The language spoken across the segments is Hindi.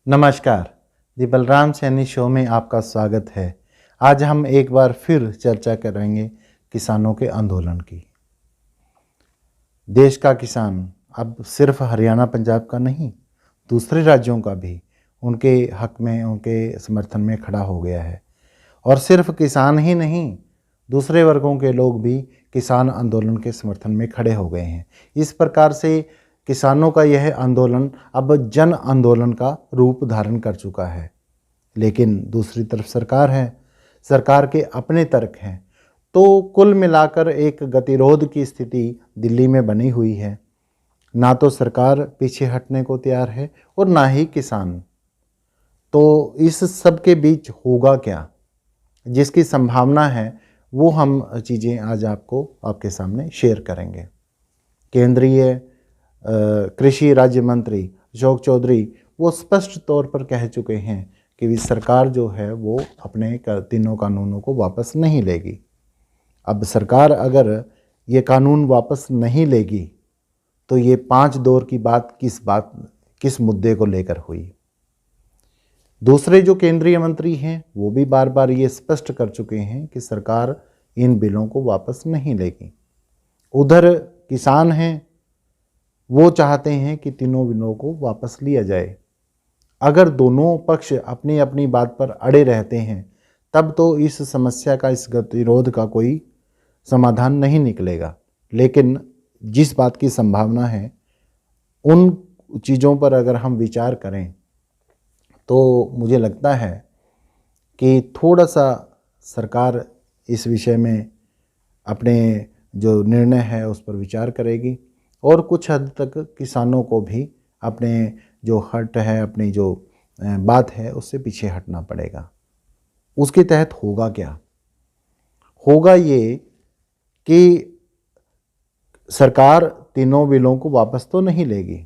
नमस्कार। दी बलराम सैनी शो में आपका स्वागत है। आज हम एक बार फिर चर्चा करेंगे किसानों के आंदोलन की। देश का किसान अब सिर्फ हरियाणा पंजाब का नहीं, दूसरे राज्यों का भी उनके हक में, उनके समर्थन में खड़ा हो गया है। और सिर्फ किसान ही नहीं, दूसरे वर्गों के लोग भी किसान आंदोलन के समर्थन में खड़े हो गए हैं। इस प्रकार से किसानों का यह आंदोलन अब जन आंदोलन का रूप धारण कर चुका है। लेकिन दूसरी तरफ सरकार है, सरकार के अपने तर्क हैं। तो कुल मिलाकर एक गतिरोध की स्थिति दिल्ली में बनी हुई है। ना तो सरकार पीछे हटने को तैयार है और ना ही किसान। तो इस सब के बीच होगा क्या, जिसकी संभावना है वो हम चीज़ें आज आपके सामने शेयर करेंगे। केंद्रीय कृषि राज्य मंत्री अशोक चौधरी वो स्पष्ट तौर पर कह चुके हैं कि सरकार जो है वो अपने तीनों कानूनों को वापस नहीं लेगी। अब सरकार अगर ये कानून वापस नहीं लेगी तो ये 5 दौर की बात किस मुद्दे को लेकर हुई। दूसरे जो केंद्रीय मंत्री हैं वो भी बार बार ये स्पष्ट कर चुके हैं कि सरकार इन बिलों को वापस नहीं लेगी। उधर किसान हैं, वो चाहते हैं कि तीनों बिलों को वापस लिया जाए। अगर दोनों पक्ष अपनी अपनी बात पर अड़े रहते हैं तब तो इस समस्या का, इस गतिरोध का कोई समाधान नहीं निकलेगा। लेकिन जिस बात की संभावना है उन चीज़ों पर अगर हम विचार करें तो मुझे लगता है कि थोड़ा सा सरकार इस विषय में अपने जो निर्णय है उस पर विचार करेगी और कुछ हद तक किसानों को भी अपने जो हट है, अपनी जो बात है उससे पीछे हटना पड़ेगा। उसके तहत होगा क्या? होगा ये कि सरकार तीनों बिलों को वापस तो नहीं लेगी,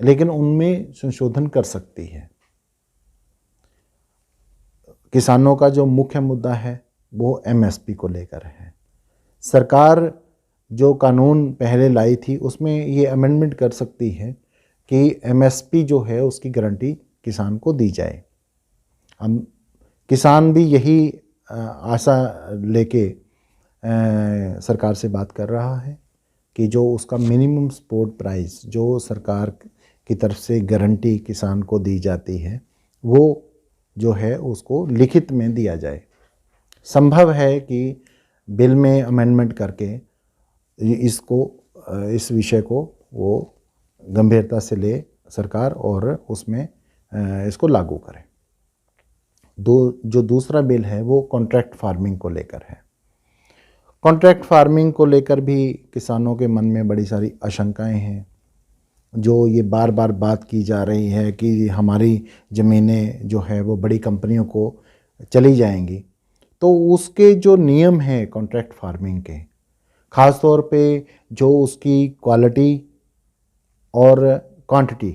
लेकिन उनमें संशोधन कर सकती है। किसानों का जो मुख्य मुद्दा है वो एमएसपी को लेकर है। सरकार जो कानून पहले लाई थी उसमें ये अमेंडमेंट कर सकती है कि एमएसपी जो है उसकी गारंटी किसान को दी जाए। हम किसान भी यही आशा लेके सरकार से बात कर रहा है कि जो उसका मिनिमम सपोर्ट प्राइस जो सरकार की तरफ से गारंटी किसान को दी जाती है वो जो है उसको लिखित में दिया जाए। संभव है कि बिल में अमेंडमेंट करके इस विषय को वो गंभीरता से ले सरकार और उसमें इसको लागू करे। जो दूसरा बिल है वो कॉन्ट्रैक्ट फार्मिंग को लेकर है। कॉन्ट्रैक्ट फार्मिंग को लेकर भी किसानों के मन में बड़ी सारी आशंकाएं हैं। जो ये बार बार बात की जा रही है कि हमारी ज़मीनें जो है वो बड़ी कंपनियों को चली जाएंगी, तो उसके जो नियम हैं कॉन्ट्रैक्ट फार्मिंग के, ख़ास तौर पे जो उसकी क्वालिटी और क्वांटिटी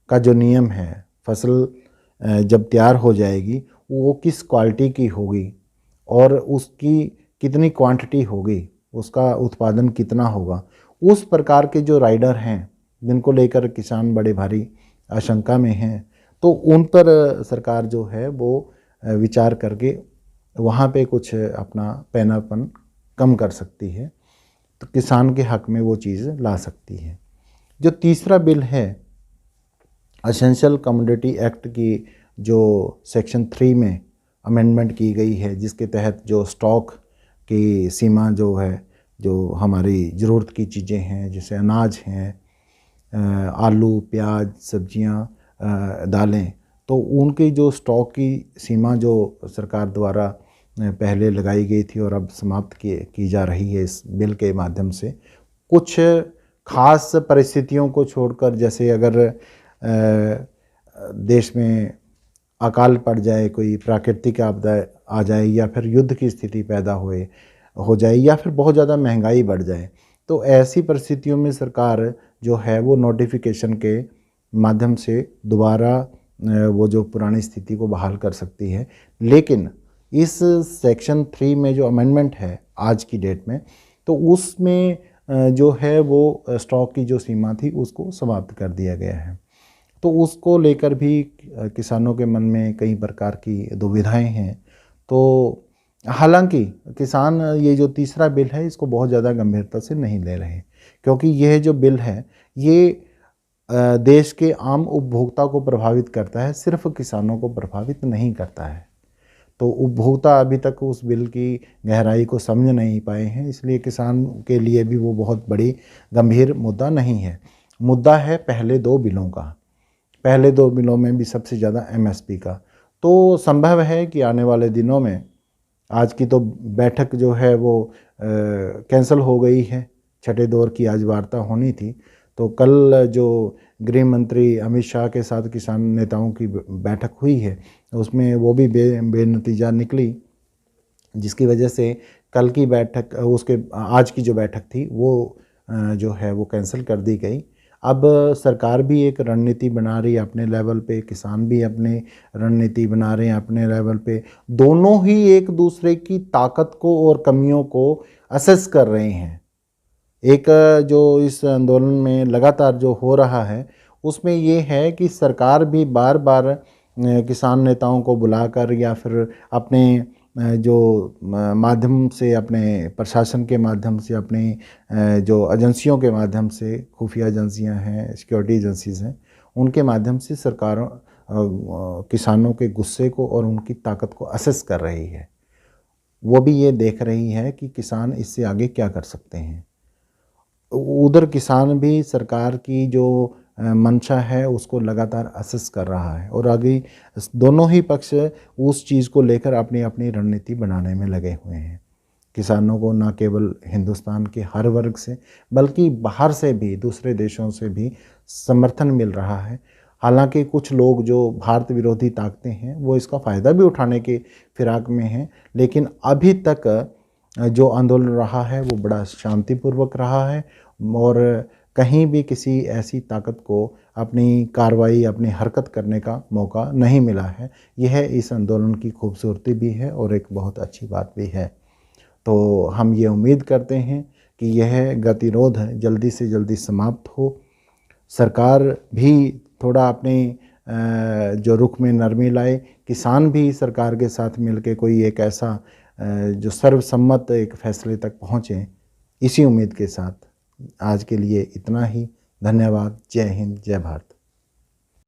का जो नियम है, फसल जब तैयार हो जाएगी वो किस क्वालिटी की होगी और उसकी कितनी क्वांटिटी होगी, उसका उत्पादन कितना होगा, उस प्रकार के जो राइडर हैं जिनको लेकर किसान बड़े भारी आशंका में हैं, तो उन पर सरकार जो है वो विचार करके वहाँ पे कुछ अपना पैनापन कम कर सकती है, तो किसान के हक में वो चीज़ ला सकती है। जो तीसरा बिल है एसेंशियल कमोडिटी एक्ट की जो सेक्शन 3 में अमेंडमेंट की गई है, जिसके तहत जो स्टॉक की सीमा जो है, जो हमारी ज़रूरत की चीज़ें हैं जैसे अनाज हैं, आलू, प्याज, सब्जियां, दालें, तो उनकी जो स्टॉक की सीमा जो सरकार द्वारा पहले लगाई गई थी और अब समाप्त की जा रही है इस बिल के माध्यम से, कुछ खास परिस्थितियों को छोड़कर, जैसे अगर देश में अकाल पड़ जाए, कोई प्राकृतिक आपदा आ जाए या फिर युद्ध की स्थिति पैदा हो जाए या फिर बहुत ज़्यादा महंगाई बढ़ जाए, तो ऐसी परिस्थितियों में सरकार जो है वो नोटिफिकेशन के माध्यम से दोबारा वो जो पुरानी स्थिति को बहाल कर सकती है। लेकिन इस सेक्शन 3 में जो अमेंडमेंट है आज की डेट में, तो उसमें जो है वो स्टॉक की जो सीमा थी उसको समाप्त कर दिया गया है। तो उसको लेकर भी किसानों के मन में कई प्रकार की दुविधाएं हैं। तो हालांकि किसान ये जो तीसरा बिल है इसको बहुत ज़्यादा गंभीरता से नहीं ले रहे, क्योंकि यह जो बिल है ये देश के आम उपभोक्ता को प्रभावित करता है, सिर्फ किसानों को प्रभावित नहीं करता है। तो उपभोक्ता अभी तक उस बिल की गहराई को समझ नहीं पाए हैं, इसलिए किसान के लिए भी वो बहुत बड़ी गंभीर मुद्दा नहीं है। मुद्दा है पहले दो बिलों का। पहले दो बिलों में भी सबसे ज़्यादा एमएसपी का। तो संभव है कि आने वाले दिनों में, आज की तो बैठक जो है वो कैंसिल हो गई है, छठे दौर की आज वार्ता होनी थी, तो कल जो गृह मंत्री अमित शाह के साथ किसान नेताओं की बैठक हुई है उसमें वो भी बेनतीजा निकली, जिसकी वजह से कल की बैठक उसके आज की जो बैठक थी वो जो है वो कैंसिल कर दी गई। अब सरकार भी एक रणनीति बना रही है अपने लेवल पे, किसान भी अपने रणनीति बना रहे हैं अपने लेवल पे। दोनों ही एक दूसरे की ताकत को और कमियों को असेस कर रहे हैं। एक जो इस आंदोलन में लगातार जो हो रहा है उसमें ये है कि सरकार भी बार बार किसान नेताओं को बुलाकर या फिर अपने जो माध्यम से, अपने प्रशासन के माध्यम से, अपने जो एजेंसियों के माध्यम से, खुफिया एजेंसियां हैं, सिक्योरिटी एजेंसीज हैं, उनके माध्यम से सरकारों किसानों के गुस्से को और उनकी ताकत को असेस कर रही है। वो भी ये देख रही है कि किसान इससे आगे क्या कर सकते हैं। उधर किसान भी सरकार की जो मंशा है उसको लगातार असेस कर रहा है और आगे दोनों ही पक्ष उस चीज़ को लेकर अपनी अपनी रणनीति बनाने में लगे हुए हैं। किसानों को न केवल हिंदुस्तान के हर वर्ग से बल्कि बाहर से भी, दूसरे देशों से भी समर्थन मिल रहा है। हालांकि कुछ लोग जो भारत विरोधी ताकतें हैं वो इसका फ़ायदा भी उठाने के फिराक में हैं, लेकिन अभी तक जो आंदोलन रहा है वो बड़ा शांतिपूर्वक रहा है और कहीं भी किसी ऐसी ताकत को अपनी कार्रवाई, अपनी हरकत करने का मौका नहीं मिला है। यह इस आंदोलन की खूबसूरती भी है और एक बहुत अच्छी बात भी है। तो हम ये उम्मीद करते हैं कि यह गतिरोध जल्दी से जल्दी समाप्त हो। सरकार भी थोड़ा अपने जो रुख में नरमी लाए, किसान भी सरकार के साथ मिलकर कोई एक ऐसा जो सर्वसम्मत एक फैसले तक पहुँचें, इसी उम्मीद के साथ आज के लिए इतना ही। धन्यवाद। जय हिंद, जय भारत।